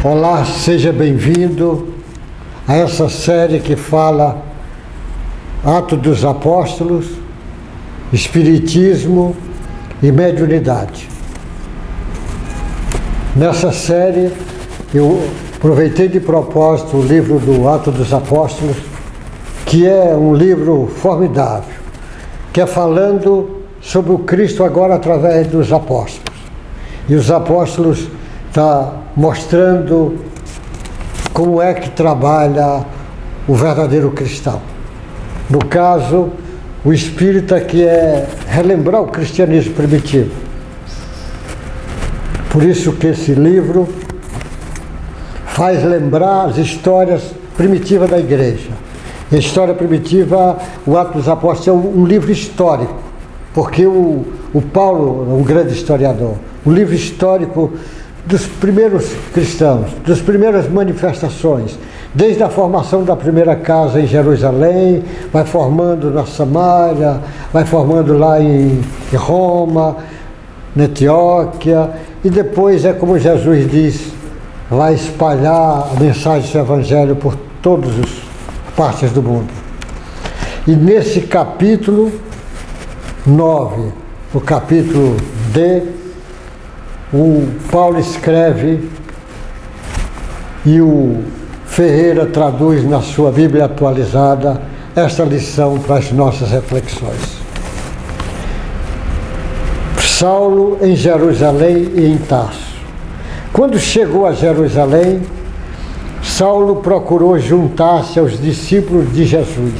Olá, seja bem-vindo a essa série que fala Atos dos Apóstolos, Espiritismo e Mediunidade. Nessa série eu aproveitei de propósito o livro do Atos dos Apóstolos, que é um livro formidável, que é falando sobre o Cristo agora através dos apóstolos. E os apóstolos estão mostrando como é que trabalha o verdadeiro cristão. No caso, o espírita, que é relembrar o cristianismo primitivo. Por isso que esse livro faz lembrar as histórias primitivas da igreja. A história primitiva, o Atos dos Apóstolos, é um livro histórico, porque o Paulo é um grande historiador. Um livro histórico dos primeiros cristãos, das primeiras manifestações, desde a formação da primeira casa em Jerusalém, vai formando na Samária, vai formando lá em Roma, na Antioquia, e depois é como Jesus diz, vai espalhar a mensagem do Evangelho por todas as partes do mundo. E nesse capítulo 9, o capítulo D, o Paulo escreve e o Ferreira traduz na sua Bíblia atualizada esta lição para as nossas reflexões. Saulo em Jerusalém e em Tarso. Quando chegou a Jerusalém, Saulo procurou juntar-se aos discípulos de Jesus.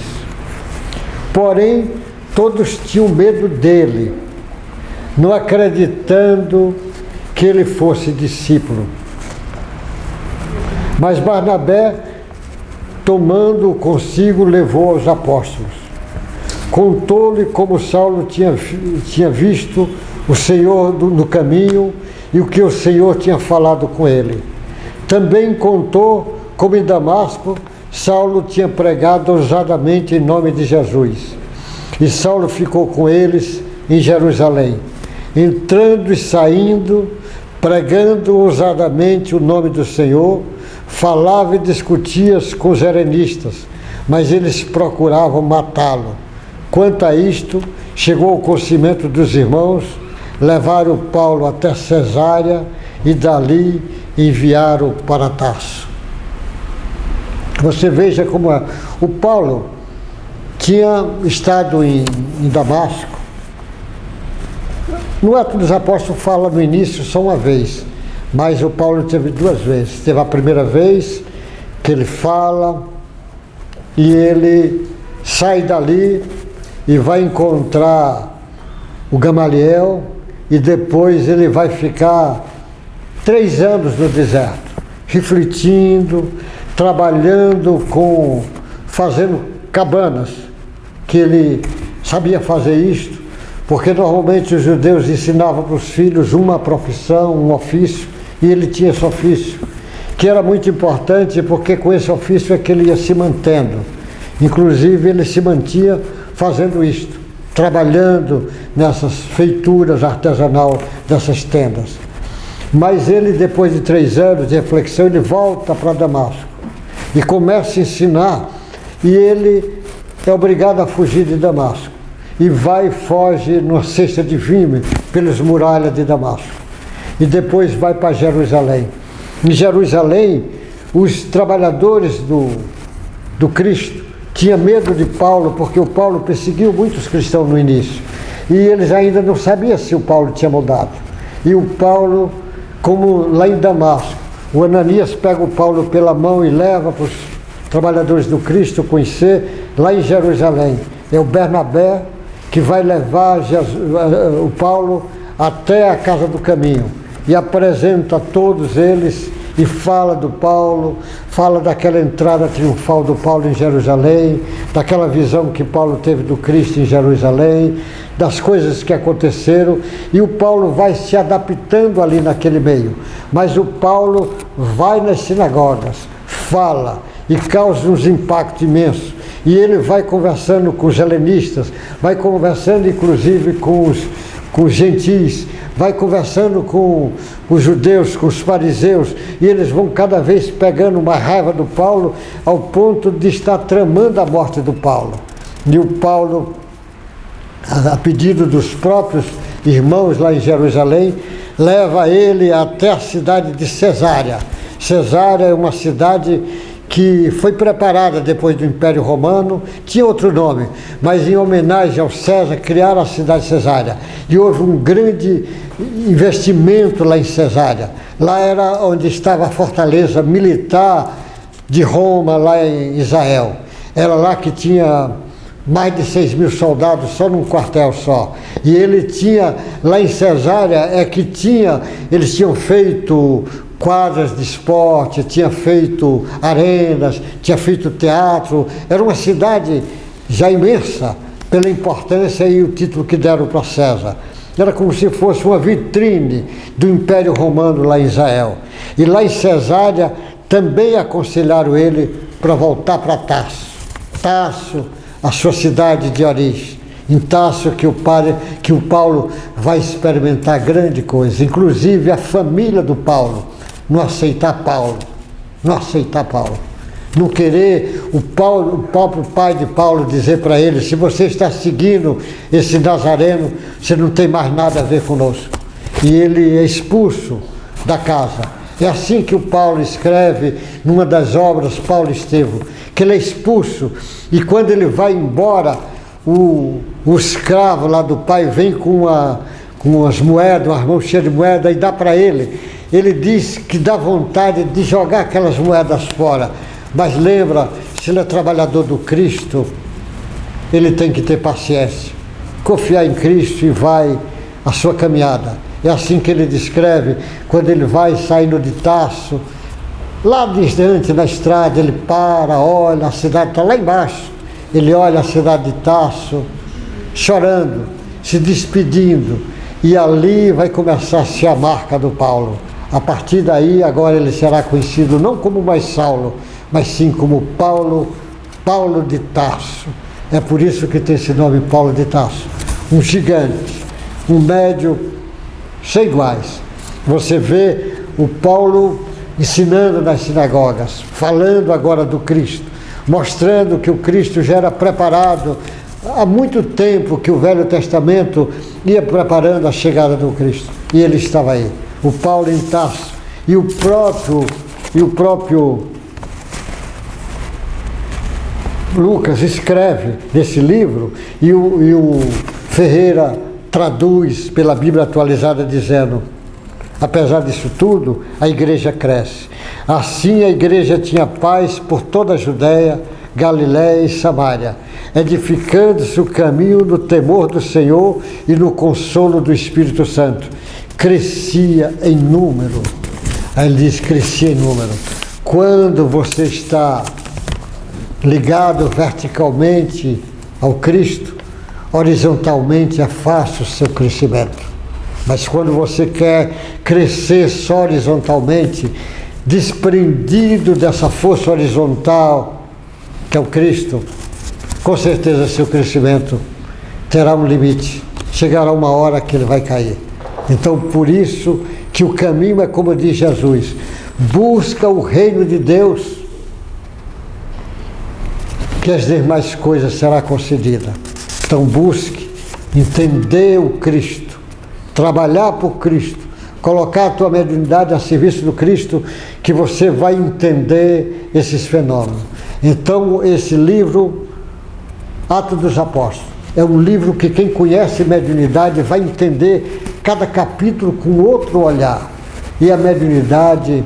Porém, todos tinham medo dele, não acreditando que ele fosse discípulo. Mas Barnabé, tomando-o consigo, levou aos apóstolos. Contou-lhe como Saulo tinha visto o Senhor no caminho e o que o Senhor tinha falado com ele. Também contou como em Damasco Saulo tinha pregado ousadamente em nome de Jesus. E Saulo ficou com eles em Jerusalém, entrando e saindo, pregando ousadamente o nome do Senhor, falava e discutia com os helenistas, mas eles procuravam matá-lo. Quanto a isto, chegou ao conhecimento dos irmãos, levaram Paulo até Cesárea e dali enviaram para Tarso. Você veja como é. O Paulo tinha estado em Damasco. No Atos dos Apóstolos fala no início só uma vez, mas o Paulo teve duas vezes. Teve a primeira vez que ele fala e ele sai dali e vai encontrar o Gamaliel, e depois ele vai ficar 3 anos no deserto, refletindo, trabalhando fazendo cabanas, que ele sabia fazer isto, porque normalmente os judeus ensinavam para os filhos uma profissão, um ofício, e ele tinha esse ofício, que era muito importante, porque com esse ofício é que ele ia se mantendo. Inclusive ele se mantinha fazendo isto, trabalhando nessas feituras artesanal dessas tendas. Mas ele, depois de 3 anos de reflexão, ele volta para Damasco e começa a ensinar, e ele é obrigado a fugir de Damasco. E foge numa cesta de vime pelas muralhas de Damasco. E depois vai para Jerusalém. Em Jerusalém, os trabalhadores do Cristo tinham medo de Paulo, porque o Paulo perseguiu muitos cristãos no início. E eles ainda não sabiam se o Paulo tinha mudado. E o Paulo, como lá em Damasco, o Ananias pega o Paulo pela mão e leva para os trabalhadores do Cristo conhecer, lá em Jerusalém. É o Barnabé que vai levar o Paulo até a casa do caminho e apresenta a todos eles e fala do Paulo, fala daquela entrada triunfal do Paulo em Jerusalém, daquela visão que Paulo teve do Cristo em Jerusalém, das coisas que aconteceram, e o Paulo vai se adaptando ali naquele meio. Mas o Paulo vai nas sinagogas, fala e causa uns impactos imensos. E ele vai conversando com os helenistas, vai conversando inclusive com os gentis, vai conversando com os judeus, com os fariseus, e eles vão cada vez pegando uma raiva do Paulo, ao ponto de estar tramando a morte do Paulo. E o Paulo, a pedido dos próprios irmãos lá em Jerusalém, leva ele até a cidade de Cesárea. Cesárea é uma cidade que foi preparada depois do Império Romano, tinha outro nome, mas em homenagem ao César, criaram a cidade de Cesárea. E houve um grande investimento lá em Cesárea. Lá era onde estava a fortaleza militar de Roma, lá em Israel. Era lá que tinha mais de 6.000 soldados só num quartel só. E ele tinha, lá em Cesárea, eles tinham feito quadras de esporte, tinha feito arenas, tinha feito teatro. Era uma cidade já imensa pela importância e o título que deram para César. Era como se fosse uma vitrine do Império Romano lá em Israel. E lá em Cesárea também aconselharam ele para voltar para Tarso. Tarso, a sua cidade de origem. Em Tarso que o Paulo vai experimentar grande coisa. Inclusive a família do Paulo não aceitar Paulo. Não querer o próprio pai de Paulo dizer para ele: se você está seguindo esse Nazareno, você não tem mais nada a ver conosco. E ele é expulso da casa. É assim que o Paulo escreve numa das obras, Paulo Estevão, que ele é expulso, e quando ele vai embora, o escravo lá do pai vem com as moedas, umas mãos cheias de moedas, e dá para ele. Ele diz que dá vontade de jogar aquelas moedas fora, mas lembra, se ele é trabalhador do Cristo, ele tem que ter paciência, confiar em Cristo e vai a sua caminhada. É assim que ele descreve, quando ele vai saindo de Tarso, lá distante na estrada, ele para, olha, a cidade está lá embaixo, ele olha a cidade de Tarso, chorando, se despedindo, e ali vai começar a ser a marca do Paulo. A partir daí, agora ele será conhecido não como mais Saulo, mas sim como Paulo de Tarso. É por isso que tem esse nome, Paulo de Tarso. Um gigante, um médio sem iguais. Você vê o Paulo ensinando nas sinagogas, falando agora do Cristo, mostrando que o Cristo já era preparado há muito tempo, que o Velho Testamento ia preparando a chegada do Cristo. E ele estava aí. O Paulo em Tarso, e o próprio Lucas escreve nesse livro, e o Ferreira traduz pela Bíblia atualizada dizendo: apesar disso tudo, a igreja cresce. Assim a igreja tinha paz por toda a Judéia, Galiléia e Samaria, edificando-se o caminho no temor do Senhor e no consolo do Espírito Santo. Crescia em número. Aí ele diz: crescia em número. Quando você está ligado verticalmente ao Cristo, horizontalmente é fácil o seu crescimento. Mas quando você quer crescer só horizontalmente, desprendido dessa força horizontal que é o Cristo, com certeza seu crescimento terá um limite. Chegará uma hora que ele vai cair. Então, por isso que o caminho é como diz Jesus: busca o reino de Deus, que as demais coisas será concedida. Então busque entender o Cristo, trabalhar por Cristo, colocar a tua mediunidade a serviço do Cristo, que você vai entender esses fenômenos. Então esse livro, Atos dos Apóstolos, é um livro que quem conhece mediunidade vai entender cada capítulo com outro olhar. E a mediunidade,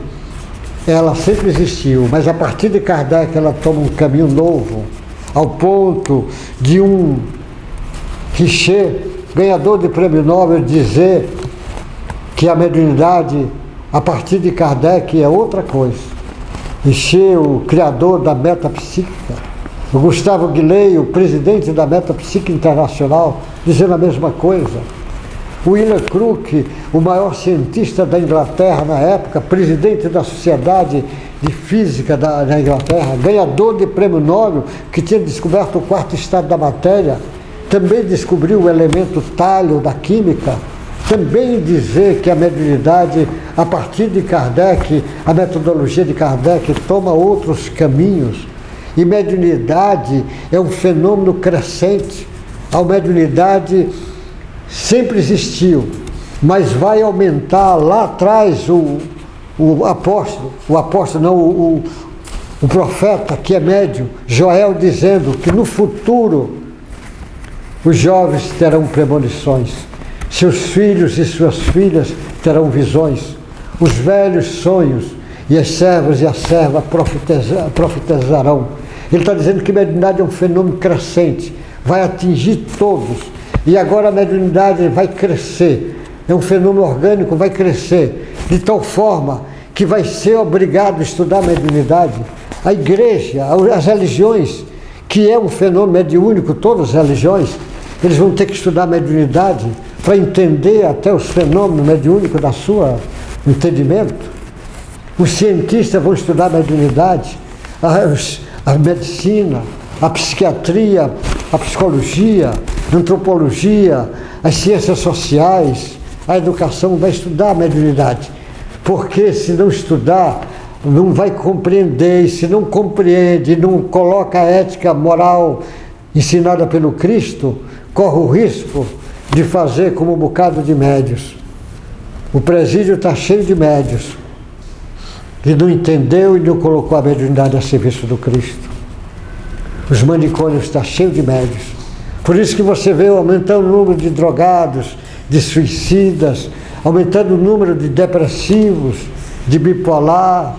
ela sempre existiu, mas a partir de Kardec ela toma um caminho novo, ao ponto de um Richer, ganhador de prêmio Nobel, dizer que a mediunidade, a partir de Kardec, é outra coisa. Richer, o criador da metapsíquica, o Gustavo Guillet, o presidente da Metapsíquica Internacional, dizendo a mesma coisa. O William Crook, o maior cientista da Inglaterra na época, presidente da Sociedade de Física da Inglaterra, ganhador de prêmio Nobel, que tinha descoberto o quarto estado da matéria, também descobriu o elemento talho da química, também dizer que a mediunidade, a partir de Kardec, a metodologia de Kardec toma outros caminhos. E mediunidade é um fenômeno crescente. A mediunidade sempre existiu, mas vai aumentar. Lá atrás o profeta que é médium, Joel, dizendo que no futuro os jovens terão premonições, seus filhos e suas filhas terão visões, os velhos sonhos, e as servas e a serva profetizarão. Ele está dizendo que a mediunidade é um fenômeno crescente, vai atingir todos, e agora a mediunidade vai crescer, é um fenômeno orgânico, vai crescer, de tal forma que vai ser obrigado a estudar a mediunidade. A igreja, as religiões, que é um fenômeno mediúnico, todas as religiões, eles vão ter que estudar a mediunidade para entender até os fenômenos mediúnicos da sua entendimento. Os cientistas vão estudar a mediunidade, a medicina, a psiquiatria, a psicologia, a antropologia, as ciências sociais, a educação vai estudar a mediunidade. Porque se não estudar, não vai compreender, e se não compreende, não coloca a ética moral ensinada pelo Cristo, corre o risco de fazer como um bocado de médios. O presídio está cheio de médios que não entendeu e não colocou a mediunidade a serviço do Cristo. Os manicômios estão cheios de médios. Por isso que você vê aumentando o número de drogados, de suicidas, aumentando o número de depressivos, de bipolar.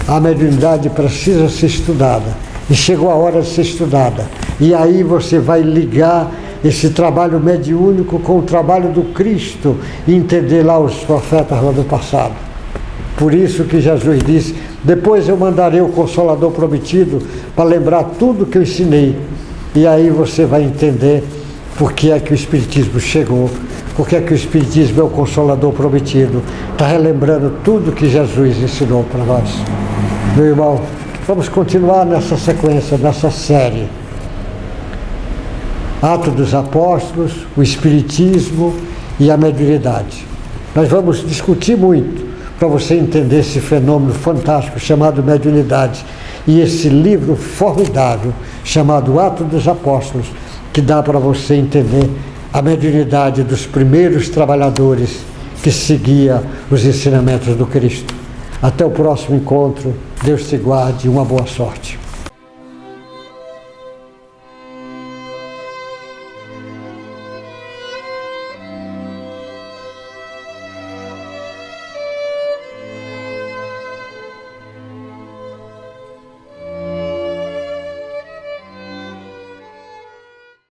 A mediunidade precisa ser estudada, e chegou a hora de ser estudada. E aí você vai ligar esse trabalho mediúnico com o trabalho do Cristo e entender lá os profetas lá do passado. Por isso que Jesus disse, depois eu mandarei o Consolador prometido para lembrar tudo que eu ensinei. E aí você vai entender por que é que o Espiritismo chegou, por que é que o Espiritismo é o Consolador prometido. Está relembrando tudo que Jesus ensinou para nós. Meu irmão, vamos continuar nessa sequência, nessa série. Atos dos Apóstolos, o Espiritismo e a mediunidade. Nós vamos discutir muito para você entender esse fenômeno fantástico chamado mediunidade e esse livro formidável chamado Atos dos Apóstolos, que dá para você entender a mediunidade dos primeiros trabalhadores que seguia os ensinamentos do Cristo. Até o próximo encontro. Deus te guarde e uma boa sorte.